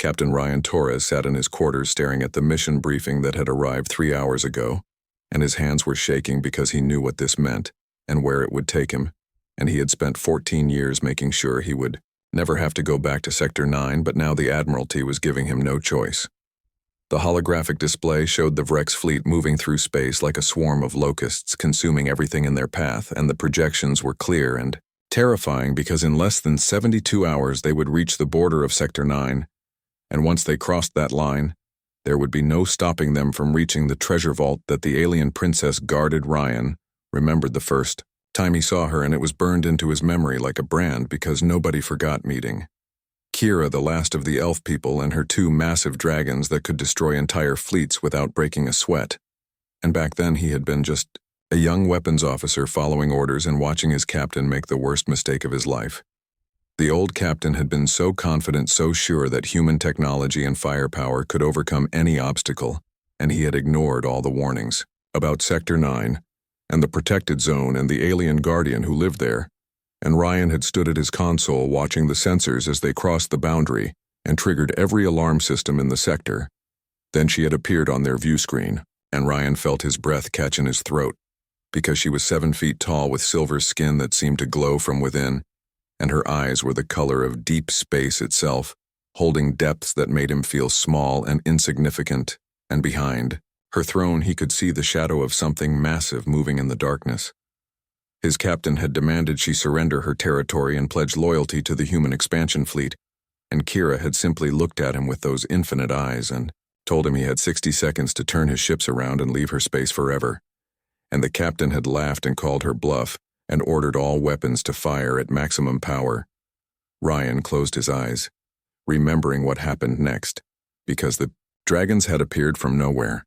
Captain Ryan Torres sat in his quarters staring at the mission briefing that had arrived 3 hours ago, and his hands were shaking because he knew what this meant and where it would take him, and he had spent 14 years making sure he would never have to go back to Sector 9, but now the Admiralty was giving him no choice. The holographic display showed the Vrex fleet moving through space like a swarm of locusts, consuming everything in their path, and the projections were clear and terrifying because in less than 72 hours they would reach the border of Sector 9, and once they crossed that line, there would be no stopping them from reaching the treasure vault that the alien princess guarded. Ryan remembered the first time he saw her, and it was burned into his memory like a brand because nobody forgot meeting Kira, the last of the elf people, and her 2 massive dragons that could destroy entire fleets without breaking a sweat. And back then he had been just a young weapons officer following orders and watching his captain make the worst mistake of his life. The old captain had been so confident, so sure that human technology and firepower could overcome any obstacle, and he had ignored all the warnings about Sector 9 and the protected zone and the alien guardian who lived there. And Ryan had stood at his console watching the sensors as they crossed the boundary and triggered every alarm system in the sector. Then she had appeared on their view screen, and Ryan felt his breath catch in his throat, because she was 7 feet tall with silver skin that seemed to glow from within, and her eyes were the color of deep space itself, holding depths that made him feel small and insignificant, and behind her throne he could see the shadow of something massive moving in the darkness. His captain had demanded she surrender her territory and pledge loyalty to the human expansion fleet, and Kira had simply looked at him with those infinite eyes and told him he had 60 seconds to turn his ships around and leave her space forever. And the captain had laughed and called her bluff and ordered all weapons to fire at maximum power. Ryan closed his eyes, remembering what happened next, because the dragons had appeared from nowhere.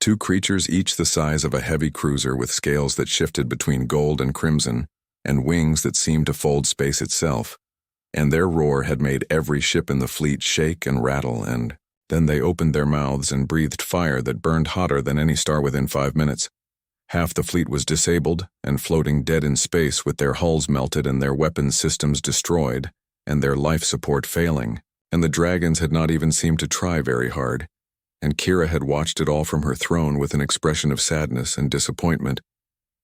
2 creatures each the size of a heavy cruiser with scales that shifted between gold and crimson, and wings that seemed to fold space itself. And their roar had made every ship in the fleet shake and rattle, and then they opened their mouths and breathed fire that burned hotter than any star within 5 minutes. Half the fleet was disabled and floating dead in space with their hulls melted and their weapons systems destroyed, and their life support failing, and the dragons had not even seemed to try very hard. And Kira had watched it all from her throne with an expression of sadness and disappointment,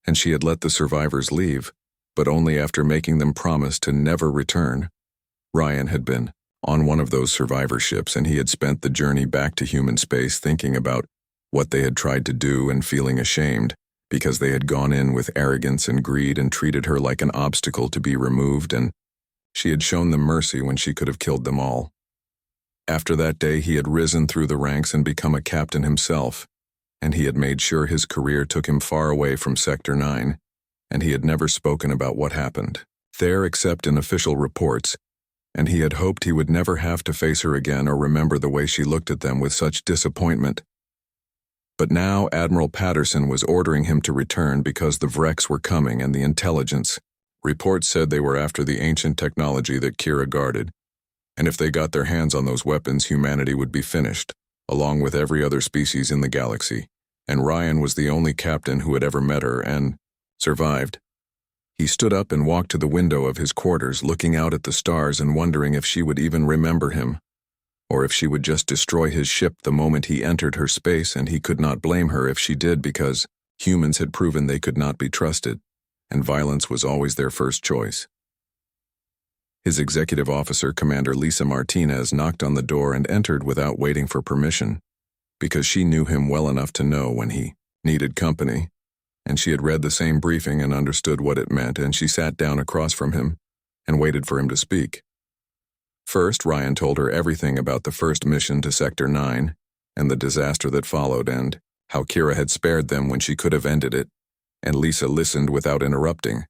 and she had let the survivors leave, but only after making them promise to never return. Ryan had been on one of those survivor ships, and he had spent the journey back to human space thinking about what they had tried to do and feeling ashamed, because they had gone in with arrogance and greed and treated her like an obstacle to be removed, and she had shown them mercy when she could have killed them all. After that day, he had risen through the ranks and become a captain himself, and he had made sure his career took him far away from Sector 9, and he had never spoken about what happened there except in official reports, and he had hoped he would never have to face her again or remember the way she looked at them with such disappointment. But now Admiral Patterson was ordering him to return because the Vrex were coming and the intelligence. Reports said they were after the ancient technology that Kira guarded, and if they got their hands on those weapons, humanity would be finished, along with every other species in the galaxy, and Ryan was the only captain who had ever met her and survived. He stood up and walked to the window of his quarters, looking out at the stars and wondering if she would even remember him, or if she would just destroy his ship the moment he entered her space, and he could not blame her if she did because humans had proven they could not be trusted, and violence was always their first choice. His executive officer, Commander Lisa Martinez, knocked on the door and entered without waiting for permission, because she knew him well enough to know when he needed company, and she had read the same briefing and understood what it meant, and she sat down across from him and waited for him to speak. First, Ryan told her everything about the first mission to Sector 9 and the disaster that followed and how Kira had spared them when she could have ended it, and Lisa listened without interrupting.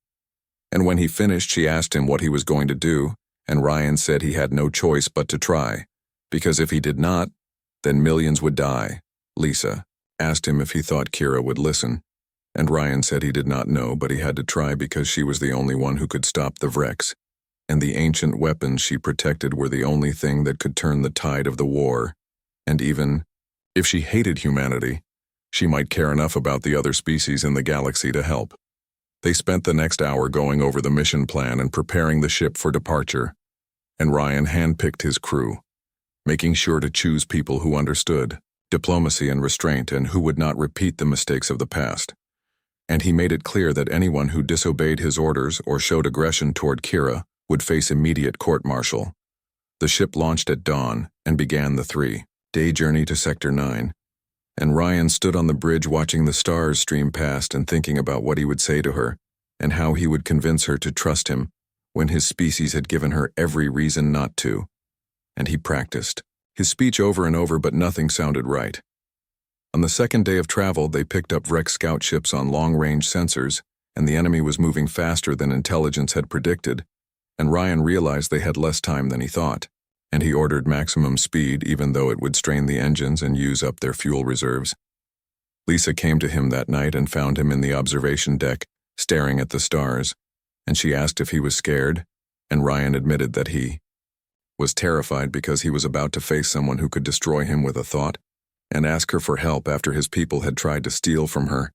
And when he finished, she asked him what he was going to do, and Ryan said he had no choice but to try, because if he did not, then millions would die. Lisa asked him if he thought Kira would listen, and Ryan said he did not know, but he had to try because she was the only one who could stop the Vrex, and the ancient weapons she protected were the only thing that could turn the tide of the war, and even if she hated humanity, she might care enough about the other species in the galaxy to help. They spent the next hour going over the mission plan and preparing the ship for departure, and Ryan handpicked his crew. making sure to choose people who understood diplomacy and restraint and who would not repeat the mistakes of the past. And he made it clear that anyone who disobeyed his orders or showed aggression toward Kira would face immediate court-martial. The ship launched at dawn and began the 3-day journey to Sector 9, and Ryan stood on the bridge watching the stars stream past and thinking about what he would say to her and how he would convince her to trust him when his species had given her every reason not to. And he practiced his speech over and over, but nothing sounded right. On the second day of travel, they picked up wrecked scout ships on long-range sensors, and the enemy was moving faster than intelligence had predicted, and Ryan realized they had less time than he thought, and he ordered maximum speed even though it would strain the engines and use up their fuel reserves. Lisa came to him that night and found him in the observation deck, staring at the stars, and she asked if he was scared, and Ryan admitted that he was terrified because he was about to face someone who could destroy him with a thought, and ask her for help after his people had tried to steal from her,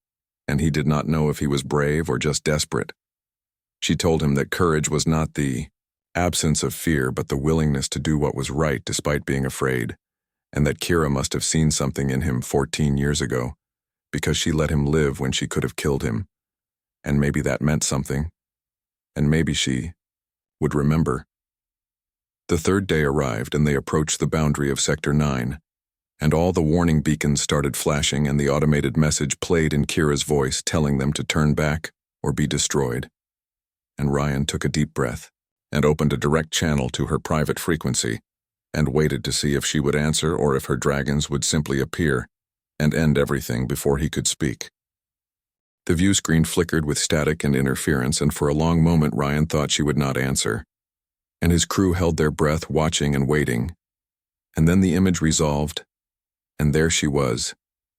and he did not know if he was brave or just desperate. She told him that courage was not the absence of fear but the willingness to do what was right despite being afraid, and that Kira must have seen something in him 14 years ago, because she let him live when she could have killed him, and maybe that meant something, and maybe she would remember. The third day arrived and they approached the boundary of Sector 9, and all the warning beacons started flashing and the automated message played in Kira's voice telling them to turn back or be destroyed. And Ryan took a deep breath and opened a direct channel to her private frequency and waited to see if she would answer or if her dragons would simply appear and end everything before he could speak. The view screen flickered with static and interference, and for a long moment Ryan thought she would not answer, and his crew held their breath watching and waiting. And then the image resolved, and there she was,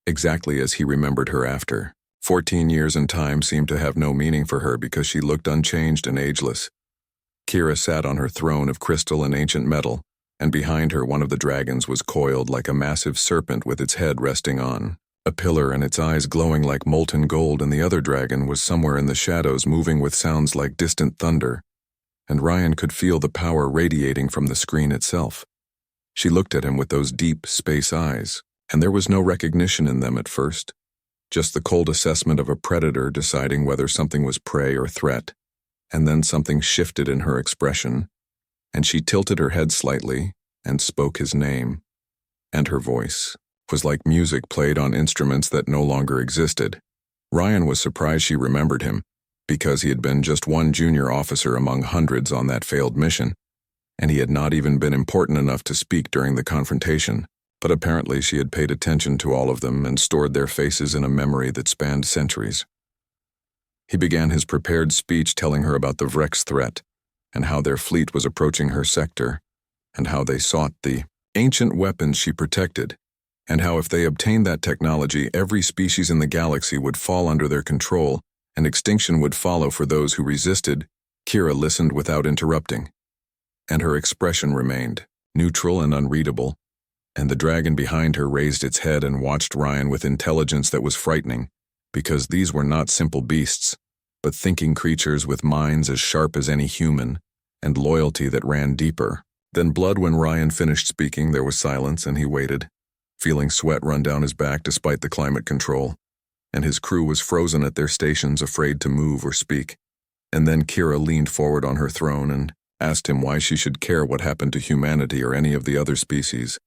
exactly as he remembered her after. 14 years in time seemed to have no meaning for her because she looked unchanged and ageless. Kira sat on her throne of crystal and ancient metal, and behind her one of the dragons was coiled like a massive serpent with its head resting on a pillar and its eyes glowing like molten gold, and the other dragon was somewhere in the shadows moving with sounds like distant thunder, and Ryan could feel the power radiating from the screen itself. She looked at him with those deep space eyes, and there was no recognition in them at first, just the cold assessment of a predator deciding whether something was prey or threat, and then something shifted in her expression, and she tilted her head slightly and spoke his name, and her voice was like music played on instruments that no longer existed. Ryan was surprised she remembered him, because he had been just one junior officer among hundreds on that failed mission, and he had not even been important enough to speak during the confrontation, but apparently she had paid attention to all of them and stored their faces in a memory that spanned centuries. He began his prepared speech telling her about the Vrex threat, and how their fleet was approaching her sector, and how they sought the ancient weapons she protected, and how if they obtained that technology, every species in the galaxy would fall under their control, and extinction would follow for those who resisted. Kira listened without interrupting, and her expression remained neutral and unreadable, and the dragon behind her raised its head and watched Ryan with intelligence that was frightening, because these were not simple beasts, but thinking creatures with minds as sharp as any human, and loyalty that ran deeper than blood. When Ryan finished speaking, there was silence, and he waited, feeling sweat run down his back despite the climate control, and his crew was frozen at their stations, afraid to move or speak. And then Kira leaned forward on her throne and asked him why she should care what happened to humanity or any of the other species.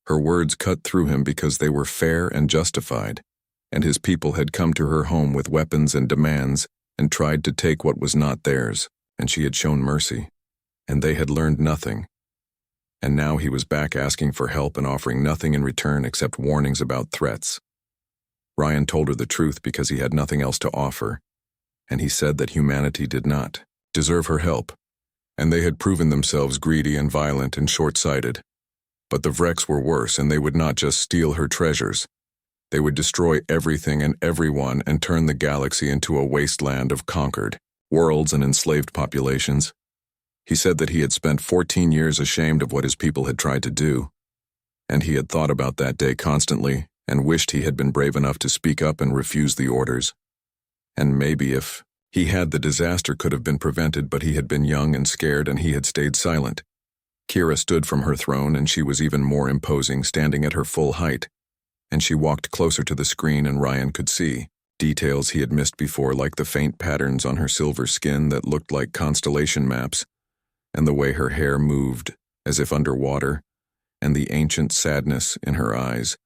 Her words cut through him because they were fair and justified, and his people had come to her home with weapons and demands and tried to take what was not theirs, and she had shown mercy, and they had learned nothing. And now he was back asking for help and offering nothing in return except warnings about threats. Ryan told her the truth because he had nothing else to offer, and he said that humanity did not deserve her help, and they had proven themselves greedy and violent and short-sighted. But the Vrex were worse, and they would not just steal her treasures. They would destroy everything and everyone and turn the galaxy into a wasteland of conquered worlds and enslaved populations. He said that he had spent 14 years ashamed of what his people had tried to do, and he had thought about that day constantly and wished he had been brave enough to speak up and refuse the orders. And maybe if he had, the disaster could have been prevented, but he had been young and scared and he had stayed silent. Kira stood from her throne, and she was even more imposing, standing at her full height. And she walked closer to the screen, and Ryan could see details he had missed before, like the faint patterns on her silver skin that looked like constellation maps, and the way her hair moved as if underwater, and the ancient sadness in her eyes.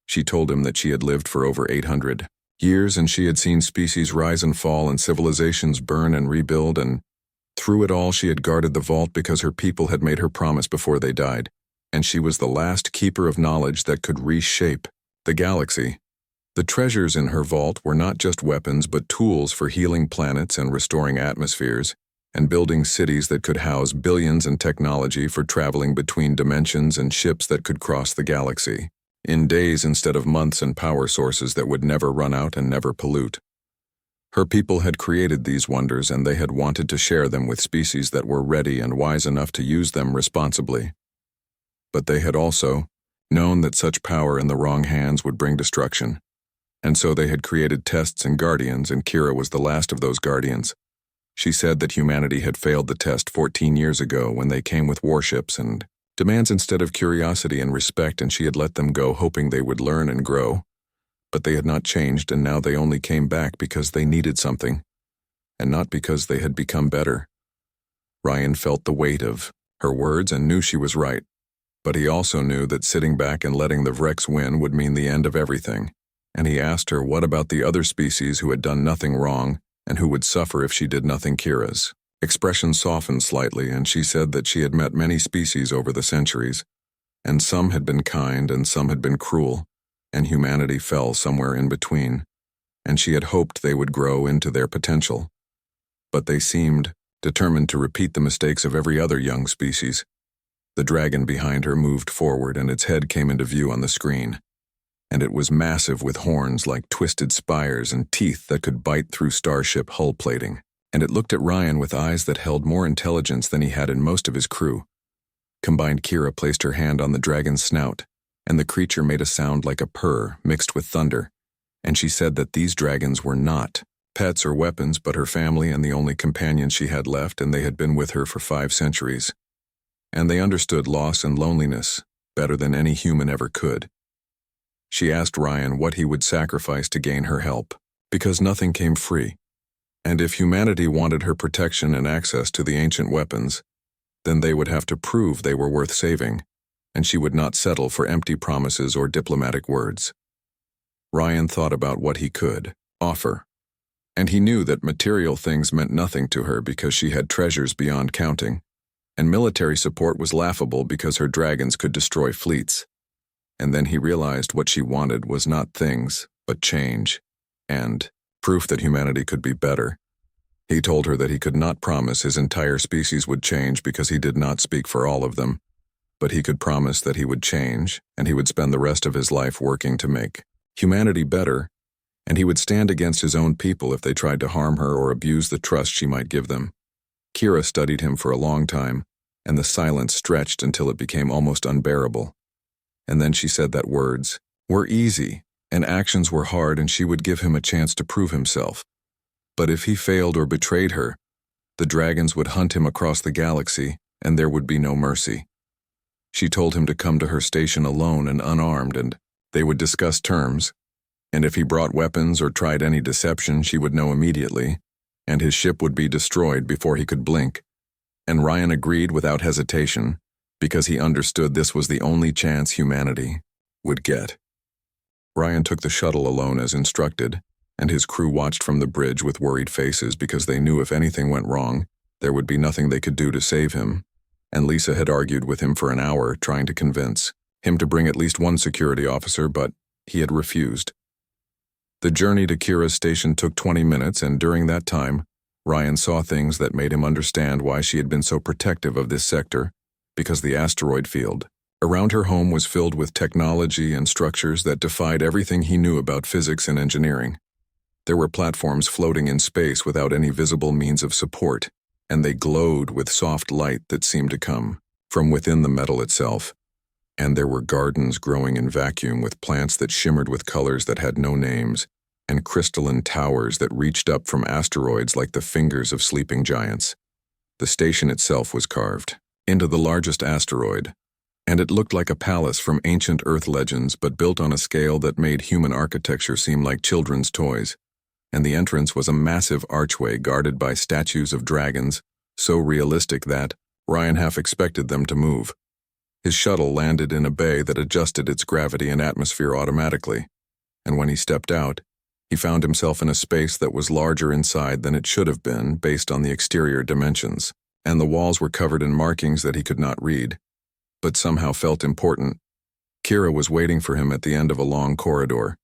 She told him that she had lived for over 800 years, and she had seen species rise and fall and civilizations burn and rebuild, and through it all she had guarded the vault because her people had made her promise before they died, and she was the last keeper of knowledge that could reshape the galaxy. The treasures in her vault were not just weapons but tools for healing planets and restoring atmospheres, and building cities that could house billions, and technology for traveling between dimensions, and ships that could cross the galaxy in days instead of months, and power sources that would never run out and never pollute. Her people had created these wonders, and they had wanted to share them with species that were ready and wise enough to use them responsibly. But they had also known that such power in the wrong hands would bring destruction, and so they had created tests and guardians, and Kira was the last of those guardians. She said that humanity had failed the test 14 years ago when they came with warships and demands instead of curiosity and respect, and she had let them go hoping they would learn and grow. But they had not changed, and now they only came back because they needed something, and not because they had become better. Ryan felt the weight of her words and knew she was right, but he also knew that sitting back and letting the Vrex win would mean the end of everything, and he asked her what about the other species who had done nothing wrong and who would suffer if she did nothing. Kira's expression softened slightly, and she said that she had met many species over the centuries, and some had been kind and some had been cruel, and humanity fell somewhere in between, and she had hoped they would grow into their potential. But they seemed determined to repeat the mistakes of every other young species. The dragon behind her moved forward, and its head came into view on the screen, and it was massive with horns like twisted spires and teeth that could bite through starship hull plating, and it looked at Ryan with eyes that held more intelligence than he had in most of his crew. Combined, Kira placed her hand on the dragon's snout, and the creature made a sound like a purr mixed with thunder, and she said that these dragons were not pets or weapons but her family and the only companions she had left, and they had been with her for 5 centuries. And they understood loss and loneliness better than any human ever could. She asked Ryan what he would sacrifice to gain her help, because nothing came free, and if humanity wanted her protection and access to the ancient weapons, then they would have to prove they were worth saving, and she would not settle for empty promises or diplomatic words. Ryan thought about what he could offer, and he knew that material things meant nothing to her because she had treasures beyond counting, and military support was laughable because her dragons could destroy fleets. And then he realized what she wanted was not things, but change, and proof that humanity could be better. He told her that he could not promise his entire species would change because he did not speak for all of them, but he could promise that he would change, and he would spend the rest of his life working to make humanity better, and he would stand against his own people if they tried to harm her or abuse the trust she might give them. Kira studied him for a long time, and the silence stretched until it became almost unbearable. And then she said that words were easy, and actions were hard, and she would give him a chance to prove himself. But if he failed or betrayed her, the dragons would hunt him across the galaxy, and there would be no mercy. She told him to come to her station alone and unarmed, and they would discuss terms, and if he brought weapons or tried any deception, she would know immediately, and his ship would be destroyed before he could blink. And Ryan agreed without hesitation, because he understood this was the only chance humanity would get. Ryan took the shuttle alone as instructed, and his crew watched from the bridge with worried faces because they knew if anything went wrong, there would be nothing they could do to save him, and Lisa had argued with him for an hour trying to convince him to bring at least one security officer, but he had refused. The journey to Kira's station took 20 minutes, and during that time, Ryan saw things that made him understand why she had been so protective of this sector, because the asteroid field around her home was filled with technology and structures that defied everything he knew about physics and engineering. There were platforms floating in space without any visible means of support, and they glowed with soft light that seemed to come from within the metal itself. And there were gardens growing in vacuum with plants that shimmered with colors that had no names, and crystalline towers that reached up from asteroids like the fingers of sleeping giants. The station itself was carved into the largest asteroid, and it looked like a palace from ancient Earth legends but built on a scale that made human architecture seem like children's toys. And the entrance was a massive archway guarded by statues of dragons, so realistic that Ryan half expected them to move. His shuttle landed in a bay that adjusted its gravity and atmosphere automatically, and when he stepped out, he found himself in a space that was larger inside than it should have been based on the exterior dimensions, and the walls were covered in markings that he could not read, but somehow felt important. Kira was waiting for him at the end of a long corridor,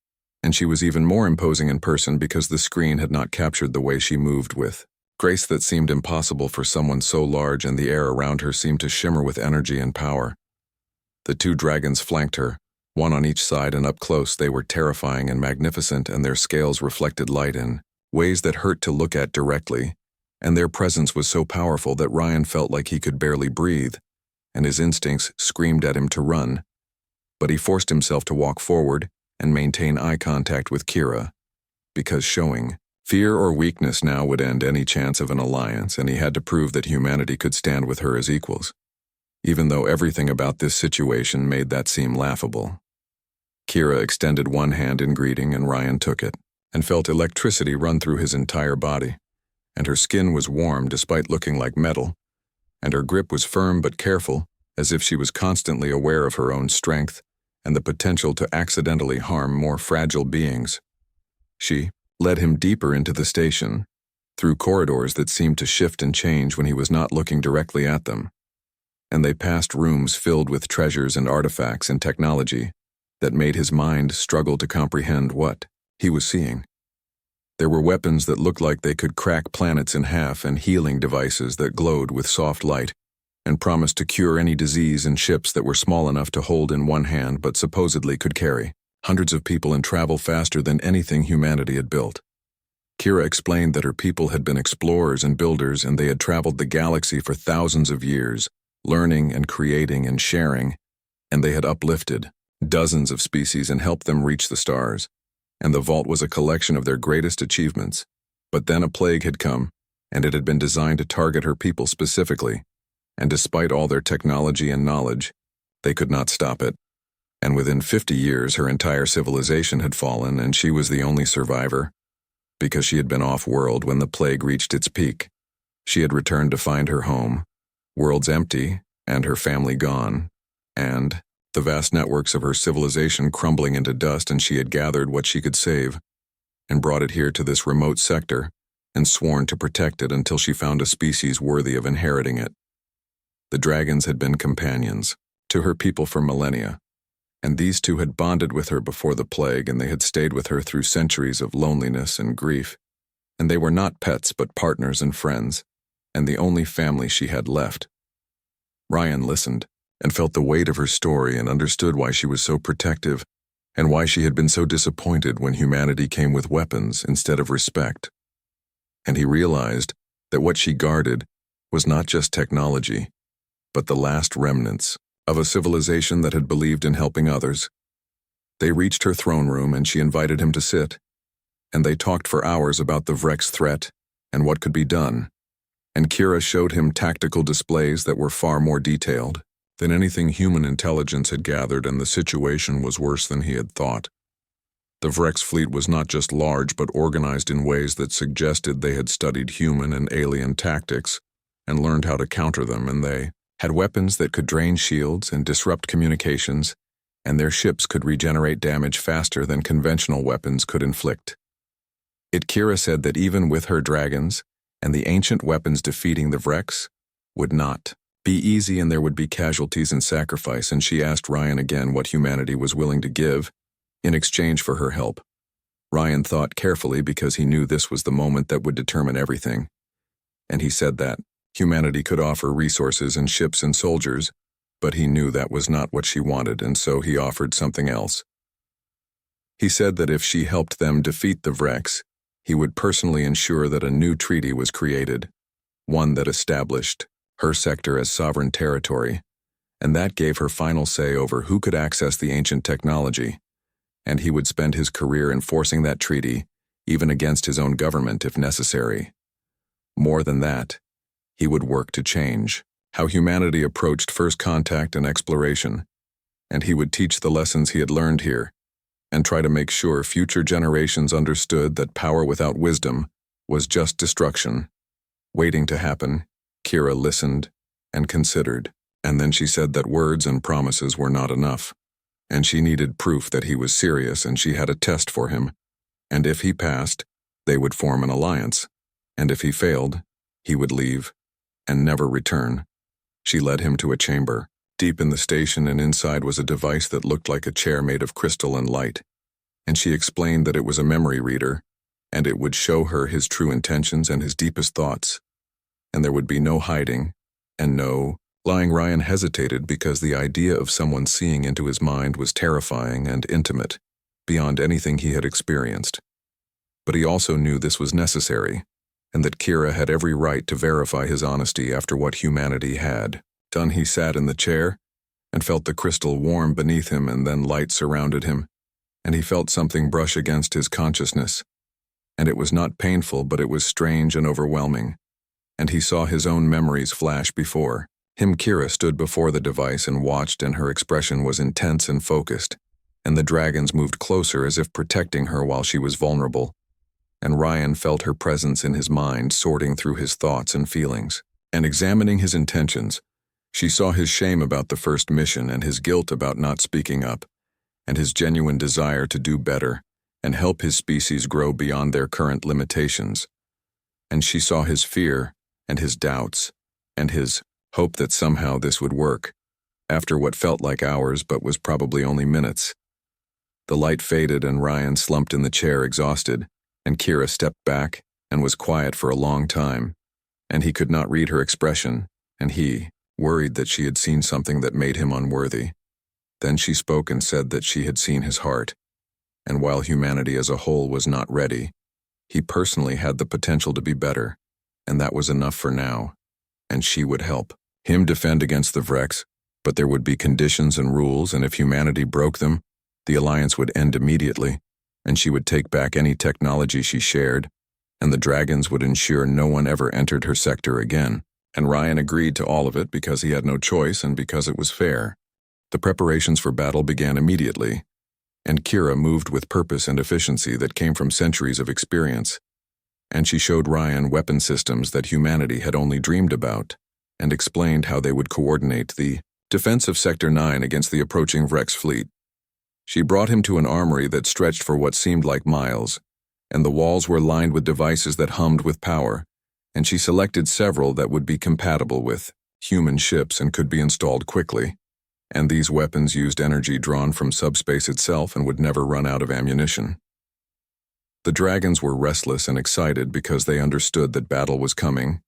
and she was even more imposing in person because the screen had not captured the way she moved with grace that seemed impossible for someone so large, and the air around her seemed to shimmer with energy and power. The two dragons flanked her, one on each side, and up close they were terrifying and magnificent, and their scales reflected light in ways that hurt to look at directly, and their presence was so powerful that Ryan felt like he could barely breathe, and his instincts screamed at him to run. But he forced himself to walk forward and maintain eye contact with Kira, because showing fear or weakness now would end any chance of an alliance, and he had to prove that humanity could stand with her as equals, even though everything about this situation made that seem laughable. Kira extended one hand in greeting, and Ryan took it, and felt electricity run through his entire body, and her skin was warm despite looking like metal, and her grip was firm but careful, as if she was constantly aware of her own strength and the potential to accidentally harm more fragile beings. She led him deeper into the station, through corridors that seemed to shift and change when he was not looking directly at them, and they passed rooms filled with treasures and artifacts and technology that made his mind struggle to comprehend what he was seeing. There were weapons that looked like they could crack planets in half, and healing devices that glowed with soft light and promised to cure any disease, and ships that were small enough to hold in one hand but supposedly could carry hundreds of people and travel faster than anything humanity had built. Kira explained that her people had been explorers and builders, and they had traveled the galaxy for thousands of years, learning and creating and sharing, and they had uplifted dozens of species and helped them reach the stars, and the vault was a collection of their greatest achievements. But then a plague had come, and it had been designed to target her people specifically, and despite all their technology and knowledge, they could not stop it. And within 50 years her entire civilization had fallen, and she was the only survivor, because she had been off-world when the plague reached its peak. She had returned to find her home, worlds empty, and her family gone, and the vast networks of her civilization crumbling into dust, and she had gathered what she could save, and brought it here to this remote sector, and sworn to protect it until she found a species worthy of inheriting it. The dragons had been companions to her people for millennia, and these two had bonded with her before the plague, and they had stayed with her through centuries of loneliness and grief, and they were not pets but partners and friends, and the only family she had left. Ryan listened, and felt the weight of her story, and understood why she was so protective, and why she had been so disappointed when humanity came with weapons instead of respect. And he realized that what she guarded was not just technology, but the last remnants of a civilization that had believed in helping others. They reached her throne room, and she invited him to sit, and they talked for hours about the Vrex threat and what could be done, and Kira showed him tactical displays that were far more detailed than anything human intelligence had gathered, and the situation was worse than he had thought. The Vrex fleet was not just large but organized in ways that suggested they had studied human and alien tactics and learned how to counter them, and they had weapons that could drain shields and disrupt communications, and their ships could regenerate damage faster than conventional weapons could inflict. Kira said that even with her dragons and the ancient weapons, defeating the Vrex would not be easy, and there would be casualties and sacrifice, and she asked Ryan again what humanity was willing to give in exchange for her help. Ryan thought carefully, because he knew this was the moment that would determine everything, and he said that humanity could offer resources and ships and soldiers, but he knew that was not what she wanted, and so he offered something else. He said that if she helped them defeat the Vrex, he would personally ensure that a new treaty was created, one that established her sector as sovereign territory, and that gave her final say over who could access the ancient technology, and he would spend his career enforcing that treaty, even against his own government if necessary. More than that, he would work to change how humanity approached first contact and exploration, and he would teach the lessons he had learned here, and try to make sure future generations understood that power without wisdom was just destruction. Waiting to happen, Kira listened and considered, and then she said that words and promises were not enough, and she needed proof that he was serious, and she had a test for him, and if he passed, they would form an alliance, and if he failed, he would leave and never return. She led him to a chamber, deep in the station, and inside was a device that looked like a chair made of crystal and light, and she explained that it was a memory reader, and it would show her his true intentions and his deepest thoughts, and there would be no hiding, and no lying. Ryan hesitated because the idea of someone seeing into his mind was terrifying and intimate, beyond anything he had experienced. But he also knew this was necessary, and that Kira had every right to verify his honesty after what humanity had done. He sat in the chair and felt the crystal warm beneath him, and then light surrounded him, and he felt something brush against his consciousness. And it was not painful, but it was strange and overwhelming, and he saw his own memories flash before him. Kira stood before the device and watched, and her expression was intense and focused, and the dragons moved closer as if protecting her while she was vulnerable. And Ryan felt her presence in his mind, sorting through his thoughts and feelings, and examining his intentions. She saw his shame about the first mission, and his guilt about not speaking up, and his genuine desire to do better and help his species grow beyond their current limitations. And she saw his fear and his doubts and his hope that somehow this would work, after what felt like hours but was probably only minutes. The light faded, and Ryan slumped in the chair exhausted, and Kira stepped back and was quiet for a long time, and he could not read her expression, and he worried that she had seen something that made him unworthy. Then she spoke and said that she had seen his heart, and while humanity as a whole was not ready, he personally had the potential to be better, and that was enough for now, and she would help him defend against the Vrex, but there would be conditions and rules, and if humanity broke them, the alliance would end immediately, and she would take back any technology she shared, and the dragons would ensure no one ever entered her sector again. And Ryan agreed to all of it because he had no choice and because it was fair. The preparations for battle began immediately, and Kira moved with purpose and efficiency that came from centuries of experience, and she showed Ryan weapon systems that humanity had only dreamed about, and explained how they would coordinate the defense of Sector 9 against the approaching Vrex fleet. She brought him to an armory that stretched for what seemed like miles, and the walls were lined with devices that hummed with power, and she selected several that would be compatible with human ships and could be installed quickly. And these weapons used energy drawn from subspace itself and would never run out of ammunition. The dragons were restless and excited because they understood that battle was coming,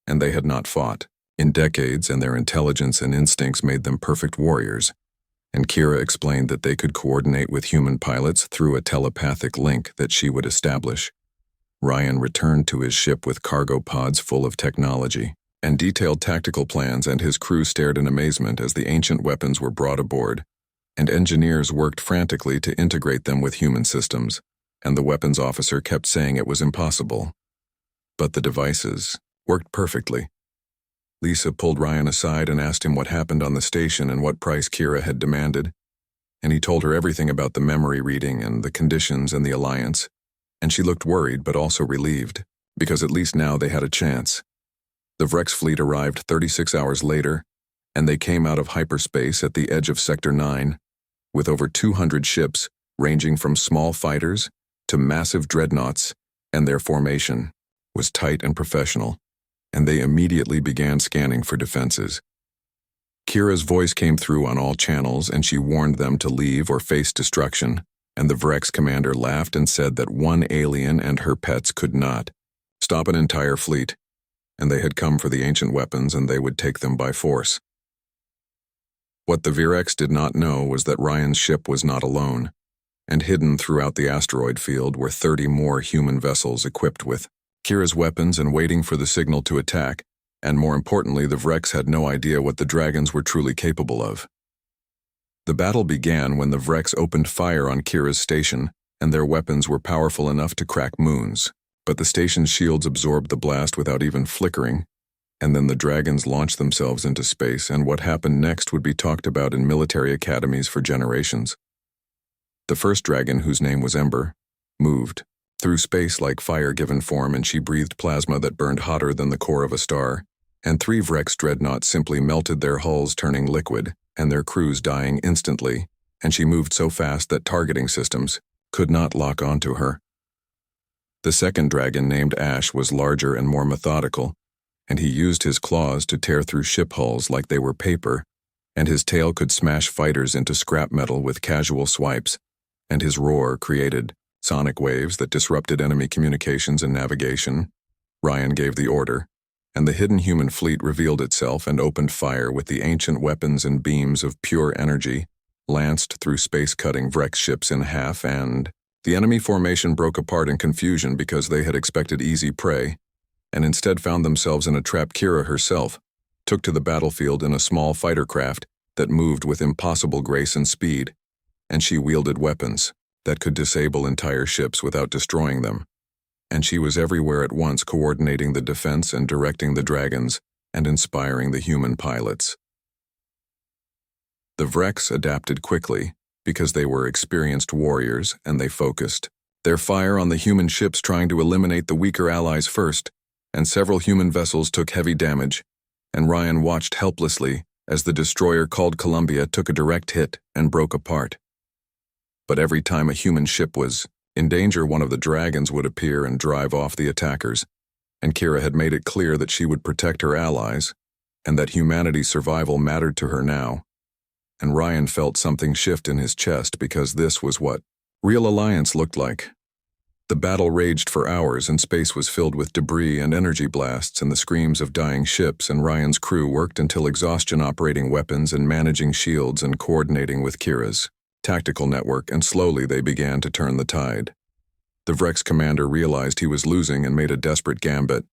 and they had not fought in decades, and their intelligence and instincts made them perfect warriors. And Kira explained that they could coordinate with human pilots through a telepathic link that she would establish. Ryan returned to his ship with cargo pods full of technology and detailed tactical plans, and his crew stared in amazement as the ancient weapons were brought aboard, and engineers worked frantically to integrate them with human systems, and the weapons officer kept saying it was impossible. But the devices worked perfectly. Lisa pulled Ryan aside and asked him what happened on the station and what price Kira had demanded, and he told her everything about the memory reading and the conditions and the alliance, and she looked worried but also relieved, because at least now they had a chance. The Vrex fleet arrived 36 hours later, and they came out of hyperspace at the edge of Sector 9, with over 200 ships ranging from small fighters to massive dreadnoughts, and their formation was tight and professional, and they immediately began scanning for defenses. Kira's voice came through on all channels, and she warned them to leave or face destruction, and the Vrex commander laughed and said that one alien and her pets could not stop an entire fleet, and they had come for the ancient weapons and they would take them by force. What the Virex did not know was that Ryan's ship was not alone, and hidden throughout the asteroid field were 30 more human vessels equipped with Kira's weapons and waiting for the signal to attack, and more importantly, the Vrex had no idea what the dragons were truly capable of. The battle began when the Vrex opened fire on Kira's station, and their weapons were powerful enough to crack moons, but the station's shields absorbed the blast without even flickering, And then the dragons launched themselves into space, and what happened next would be talked about in military academies for generations. The first dragon, whose name was Ember, moved through space like fire given form, and she breathed plasma that burned hotter than the core of a star. And 3 Vrex dreadnoughts simply melted, their hulls turning liquid, and their crews dying instantly, and she moved so fast that targeting systems could not lock onto her. The second dragon, named Ash, was larger and more methodical, and he used his claws to tear through ship hulls like they were paper, and his tail could smash fighters into scrap metal with casual swipes, and his roar created sonic waves that disrupted enemy communications and navigation. Ryan gave the order, and the hidden human fleet revealed itself and opened fire with the ancient weapons and beams of pure energy, lanced through space-cutting Vrex ships in half, and the enemy formation broke apart in confusion because they had expected easy prey, and instead found themselves in a trap. Kira herself took to the battlefield in a small fighter craft that moved with impossible grace and speed, and she wielded weapons that could disable entire ships without destroying them. And she was everywhere at once, coordinating the defense and directing the dragons and inspiring the human pilots. The Vrex adapted quickly because they were experienced warriors, and they focused their fire on the human ships, trying to eliminate the weaker allies first, and several human vessels took heavy damage, and Ryan watched helplessly as the destroyer called Columbia took a direct hit and broke apart. But every time a human ship was in danger, one of the dragons would appear and drive off the attackers, and Kira had made it clear that she would protect her allies, and that humanity's survival mattered to her now. And Ryan felt something shift in his chest, because this was what real alliance looked like. The battle raged for hours, and space was filled with debris and energy blasts and the screams of dying ships, and Ryan's crew worked until exhaustion, operating weapons and managing shields and coordinating with Kira's tactical network, and slowly they began to turn the tide. The Vrex commander realized he was losing and made a desperate gambit,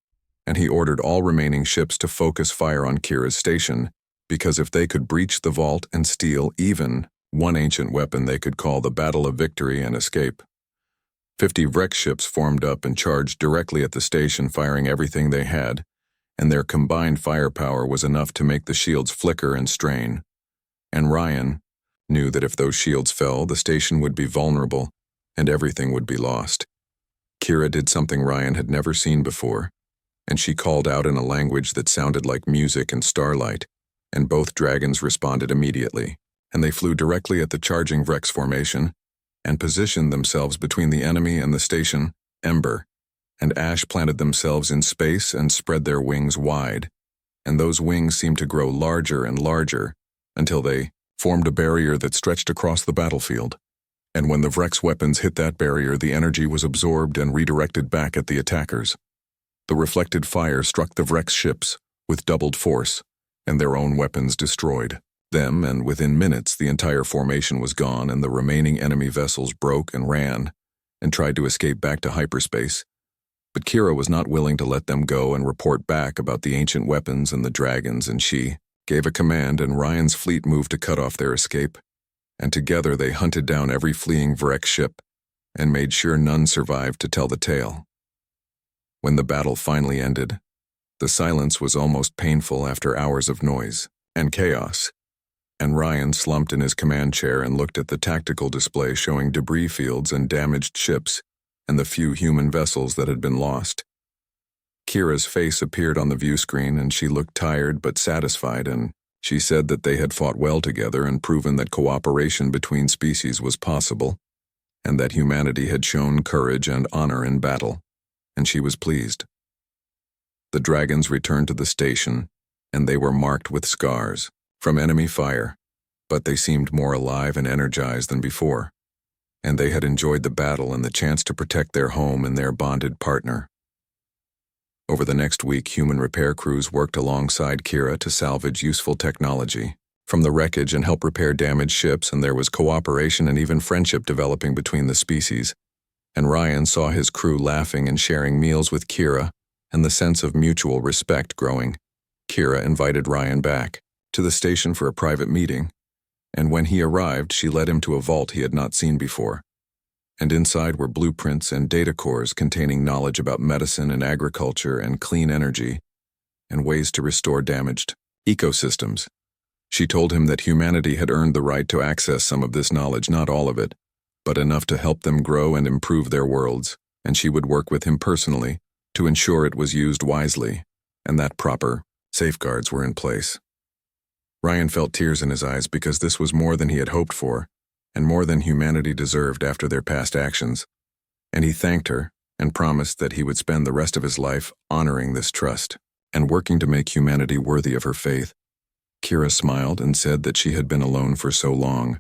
and he ordered all remaining ships to focus fire on Kira's station, because if they could breach the vault and steal even one ancient weapon, they could call the Battle of Victory and escape. 50 Vrex ships formed up and charged directly at the station, firing everything they had, and their combined firepower was enough to make the shields flicker and strain. And Ryan knew that if those shields fell, the station would be vulnerable, and everything would be lost. Kira did something Ryan had never seen before, and she called out in a language that sounded like music and starlight, and both dragons responded immediately, and they flew directly at the charging Vrex formation, and positioned themselves between the enemy and the station. Ember and Ash planted themselves in space and spread their wings wide, and those wings seemed to grow larger and larger until they formed a barrier that stretched across the battlefield. And when the Vrex weapons hit that barrier, the energy was absorbed and redirected back at the attackers. The reflected fire struck the Vrex ships with doubled force, and their own weapons destroyed them, and within minutes the entire formation was gone, and the remaining enemy vessels broke and ran and tried to escape back to hyperspace. But Kira was not willing to let them go and report back about the ancient weapons and the dragons, and she gave a command, and Ryan's fleet moved to cut off their escape, and together they hunted down every fleeing Vrex ship and made sure none survived to tell the tale. When the battle finally ended, the silence was almost painful after hours of noise and chaos, and Ryan slumped in his command chair and looked at the tactical display showing debris fields and damaged ships and the few human vessels that had been lost. Kira's face appeared on the view screen, and she looked tired but satisfied, and she said that they had fought well together and proven that cooperation between species was possible, and that humanity had shown courage and honor in battle, and she was pleased. The dragons returned to the station, and they were marked with scars from enemy fire, but they seemed more alive and energized than before, and they had enjoyed the battle and the chance to protect their home and their bonded partner. Over the next week, human repair crews worked alongside Kira to salvage useful technology from the wreckage and help repair damaged ships, and there was cooperation and even friendship developing between the species. And Ryan saw his crew laughing and sharing meals with Kira, and the sense of mutual respect growing. Kira invited Ryan back to the station for a private meeting, and when he arrived, she led him to a vault he had not seen before. And inside were blueprints and data cores containing knowledge about medicine and agriculture and clean energy, and ways to restore damaged ecosystems. She told him that humanity had earned the right to access some of this knowledge, not all of it, but enough to help them grow and improve their worlds, and she would work with him personally to ensure it was used wisely, and that proper safeguards were in place. Ryan felt tears in his eyes because this was more than he had hoped for, and more than humanity deserved after their past actions, and he thanked her and promised that he would spend the rest of his life honoring this trust and working to make humanity worthy of her faith. Kira smiled and said that she had been alone for so long,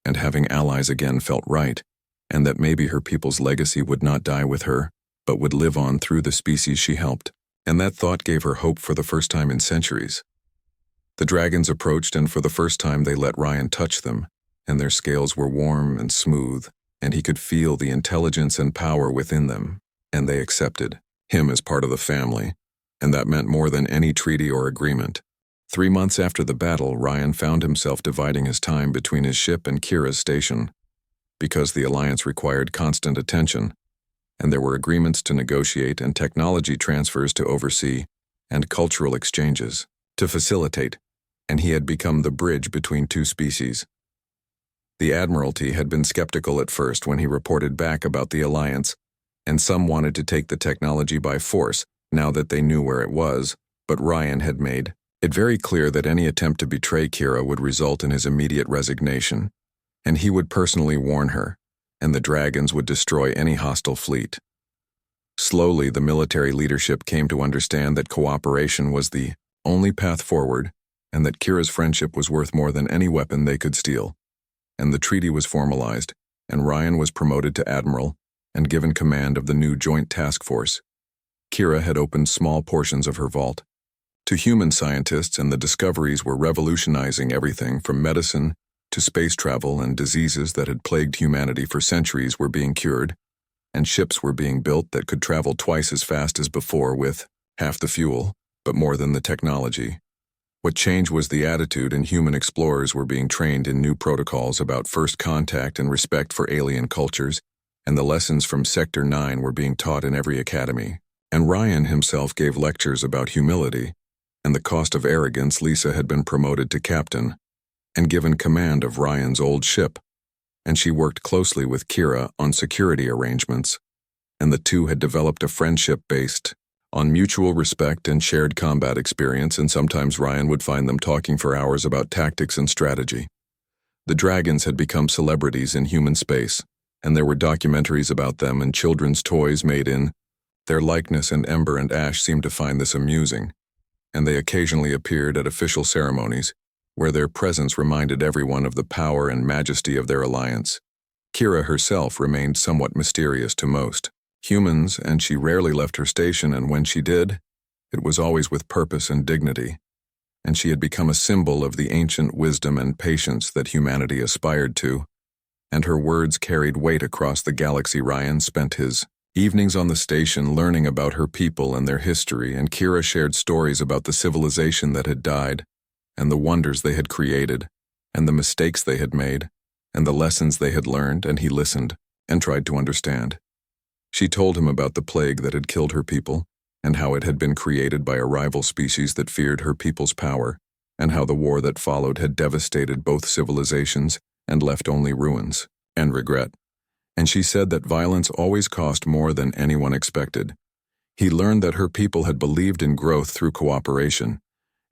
and having allies again felt right, and that maybe her people's legacy would not die with her, but would live on through the species she helped, and that thought gave her hope for the first time in centuries. The dragons approached, and for the first time they let Ryan touch them, and their scales were warm and smooth, and he could feel the intelligence and power within them, and they accepted him as part of the family, and that meant more than any treaty or agreement. 3 months after the battle, Ryan found himself dividing his time between his ship and Kira's station, because the alliance required constant attention, and there were agreements to negotiate and technology transfers to oversee, and cultural exchanges to facilitate, and he had become the bridge between two species. The Admiralty had been skeptical at first when he reported back about the alliance, and some wanted to take the technology by force now that they knew where it was, but Ryan had made it very clear that any attempt to betray Kira would result in his immediate resignation, and he would personally warn her, and the dragons would destroy any hostile fleet. Slowly, the military leadership came to understand that cooperation was the only path forward, and that Kira's friendship was worth more than any weapon they could steal. And the treaty was formalized, and Ryan was promoted to admiral and given command of the new joint task force. Kira had opened small portions of her vault to human scientists, and the discoveries were revolutionizing everything from medicine to space travel, and diseases that had plagued humanity for centuries were being cured, and ships were being built that could travel twice as fast as before with half the fuel, but more than the technology. What changed was the attitude, and human explorers were being trained in new protocols about first contact and respect for alien cultures, and the lessons from Sector 9 were being taught in every academy. And Ryan himself gave lectures about humility and the cost of arrogance. Lisa had been promoted to captain and given command of Ryan's old ship, and she worked closely with Kira on security arrangements, and the two had developed a friendship based on mutual respect and shared combat experience, and sometimes Ryan would find them talking for hours about tactics and strategy. The dragons had become celebrities in human space, and there were documentaries about them and children's toys made in their likeness, and Ember and Ash seemed to find this amusing, and they occasionally appeared at official ceremonies, where their presence reminded everyone of the power and majesty of their alliance. Kira herself remained somewhat mysterious to most humans, and she rarely left her station, and when she did, it was always with purpose and dignity, and she had become a symbol of the ancient wisdom and patience that humanity aspired to, and her words carried weight across the galaxy. Ryan spent his evenings on the station learning about her people and their history, and Kira shared stories about the civilization that had died, and the wonders they had created, and the mistakes they had made, and the lessons they had learned, and he listened and tried to understand. She told him about the plague that had killed her people, and how it had been created by a rival species that feared her people's power, and how the war that followed had devastated both civilizations and left only ruins and regret. And she said that violence always cost more than anyone expected. He learned that her people had believed in growth through cooperation,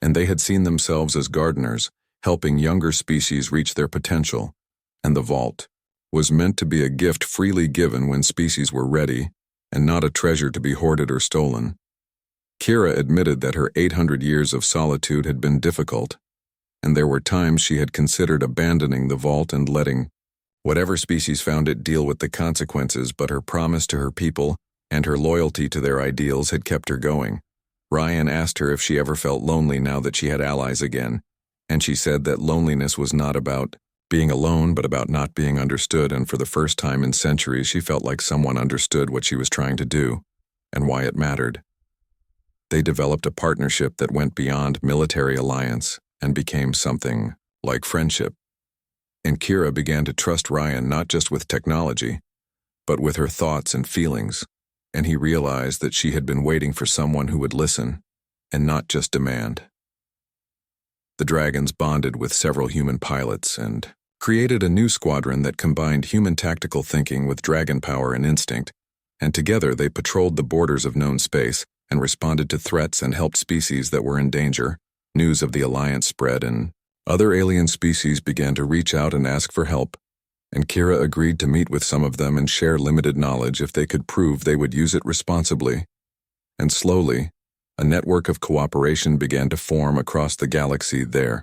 and they had seen themselves as gardeners, helping younger species reach their potential, and the vault was meant to be a gift freely given when species were ready, and not a treasure to be hoarded or stolen. Kira admitted that her 800 years of solitude had been difficult, and there were times she had considered abandoning the vault and letting whatever species found it deal with the consequences, but her promise to her people and her loyalty to their ideals had kept her going. Ryan asked her if she ever felt lonely now that she had allies again, and she said that loneliness was not about being alone, but about not being understood, and for the first time in centuries she felt like someone understood what she was trying to do, and why it mattered. They developed a partnership that went beyond military alliance and became something like friendship. And Kira began to trust Ryan not just with technology, but with her thoughts and feelings, and he realized that she had been waiting for someone who would listen and not just demand. The dragons bonded with several human pilots and created a new squadron that combined human tactical thinking with dragon power and instinct, and together they patrolled the borders of known space and responded to threats and helped species that were in danger. News of the alliance spread, and other alien species began to reach out and ask for help, and Kira agreed to meet with some of them and share limited knowledge if they could prove they would use it responsibly. And slowly, a network of cooperation began to form across the galaxy. There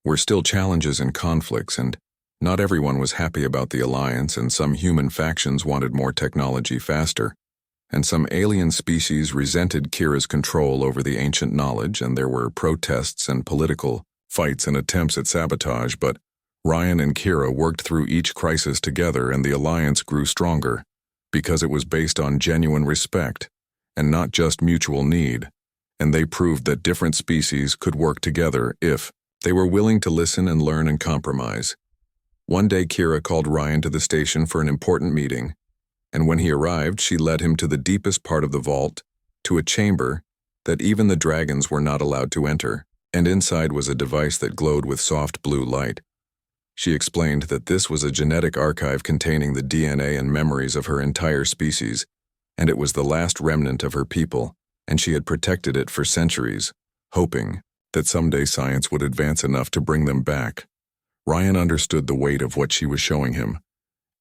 were still challenges and conflicts, and not everyone was happy about the alliance, and some human factions wanted more technology faster, and some alien species resented Kira's control over the ancient knowledge, and there were protests and political fights and attempts at sabotage, but Ryan and Kira worked through each crisis together, and the alliance grew stronger because it was based on genuine respect and not just mutual need, and they proved that different species could work together if they were willing to listen and learn and compromise. One day Kira called Ryan to the station for an important meeting, and when he arrived, she led him to the deepest part of the vault, to a chamber that even the dragons were not allowed to enter, and inside was a device that glowed with soft blue light. She explained that this was a genetic archive containing the DNA and memories of her entire species, and it was the last remnant of her people, and she had protected it for centuries, hoping that someday science would advance enough to bring them back. Ryan understood the weight of what she was showing him,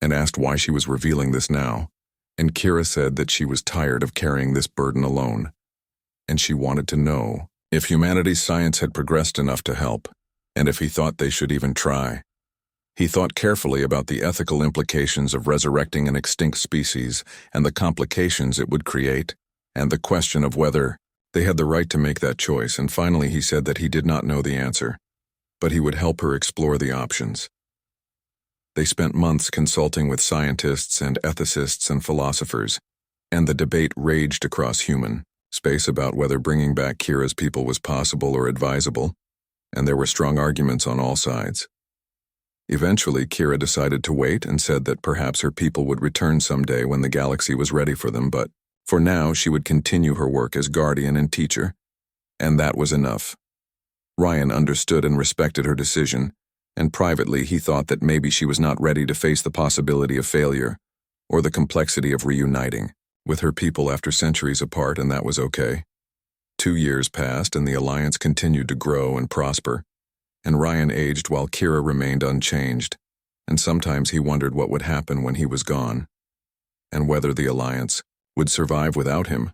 and asked why she was revealing this now, and Kira said that she was tired of carrying this burden alone, and she wanted to know if humanity's science had progressed enough to help, and if he thought they should even try. He thought carefully about the ethical implications of resurrecting an extinct species and the complications it would create, and the question of whether they had the right to make that choice, and finally he said that he did not know the answer, but he would help her explore the options. They spent months consulting with scientists and ethicists and philosophers, and the debate raged across human space about whether bringing back Kira's people was possible or advisable, and there were strong arguments on all sides. Eventually, Kira decided to wait and said that perhaps her people would return someday when the galaxy was ready for them, but for now she would continue her work as guardian and teacher, and that was enough. Ryan understood and respected her decision, and privately he thought that maybe she was not ready to face the possibility of failure or the complexity of reuniting with her people after centuries apart, and that was okay. 2 years passed, and the alliance continued to grow and prosper, and Ryan aged while Kira remained unchanged, and sometimes he wondered what would happen when he was gone, and whether the alliance would survive without him.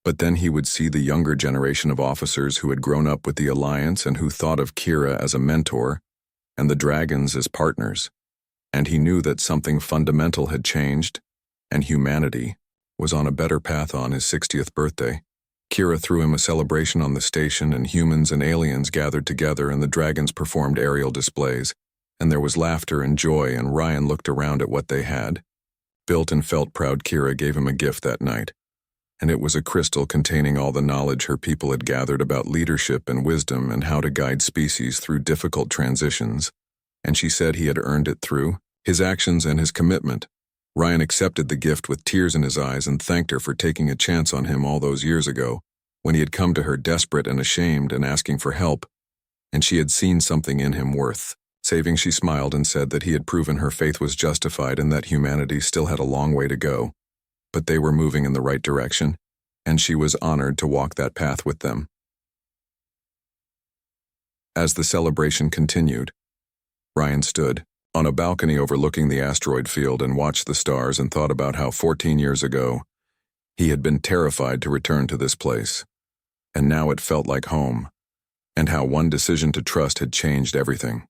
But then he would see the younger generation of officers who had grown up with the alliance and who thought of Kira as a mentor and the dragons as partners, and he knew that something fundamental had changed, and humanity was on a better path. On his 60th birthday, Kira threw him a celebration on the station, and humans and aliens gathered together, and the dragons performed aerial displays, and there was laughter and joy, and Ryan looked around at what they had built and felt proud. Kira gave him a gift that night, and it was a crystal containing all the knowledge her people had gathered about leadership and wisdom and how to guide species through difficult transitions, and she said he had earned it through his actions and his commitment. Ryan accepted the gift with tears in his eyes and thanked her for taking a chance on him all those years ago, when he had come to her desperate and ashamed and asking for help, and she had seen something in him worth saving. She smiled and said that he had proven her faith was justified and that humanity still had a long way to go, but they were moving in the right direction, and she was honored to walk that path with them. As the celebration continued, Ryan stood on a balcony overlooking the asteroid field and watched the stars and thought about how 14 years ago he had been terrified to return to this place, and now it felt like home, and how one decision to trust had changed everything.